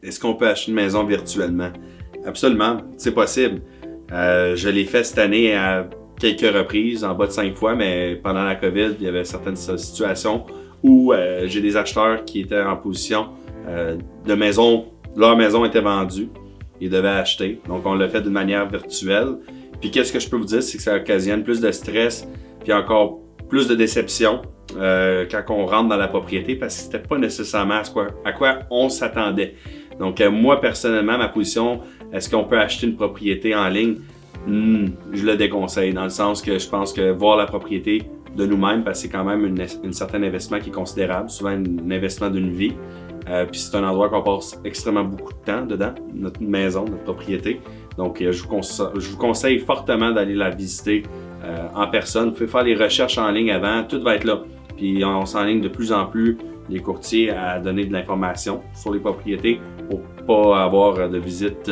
est-ce qu'on peut acheter une maison virtuellement? Absolument, c'est possible. Je l'ai fait cette année à quelques reprises, en bas de 5 fois, mais pendant la COVID, il y avait certaines situations où j'ai des acheteurs qui étaient en position de maison, leur maison était vendue, ils devaient acheter. Donc on l'a fait d'une manière virtuelle. Puis qu'est-ce que je peux vous dire, c'est que ça occasionne plus de stress, puis encore plus de déception quand on rentre dans la propriété parce que c'était pas nécessairement à quoi on s'attendait. Donc moi personnellement, ma position, est-ce qu'on peut acheter une propriété en ligne? Je le déconseille dans le sens que je pense que voir la propriété de nous-mêmes, parce que c'est quand même un certain investissement qui est considérable, souvent un investissement d'une vie. Puis c'est un endroit qu'on passe extrêmement beaucoup de temps dedans, notre maison, notre propriété. Donc je vous conseille fortement d'aller la visiter en personne. Vous pouvez faire les recherches en ligne avant, tout va être là. Puis on s'enligne de plus en plus les courtiers à donner de l'information sur les propriétés pour pas avoir de visites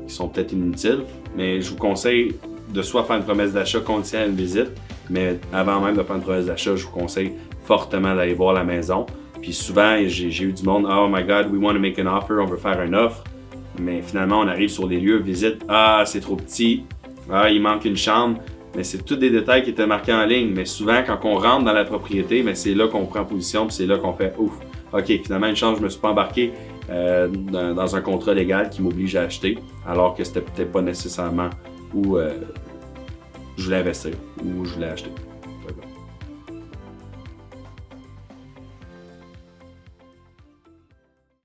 qui sont peut-être inutiles. Mais je vous conseille de soit faire une promesse d'achat conditionnelle à une visite, mais avant même de faire une promesse d'achat, je vous conseille fortement d'aller voir la maison. Puis souvent, j'ai eu du monde, oh my God, we want to make an offer, on veut faire une offre. Mais finalement, on arrive sur les lieux, visite, ah, c'est trop petit, ah, il manque une chambre. Mais c'est tous des détails qui étaient marqués en ligne. Mais souvent, quand on rentre dans la propriété, mais c'est là qu'on prend position, puis c'est là qu'on fait ouf. OK, finalement, une chambre, je me suis pas embarqué dans un contrat légal qui m'oblige à acheter, alors que c'était peut-être pas nécessairement où je voulais investir, où je voulais acheter.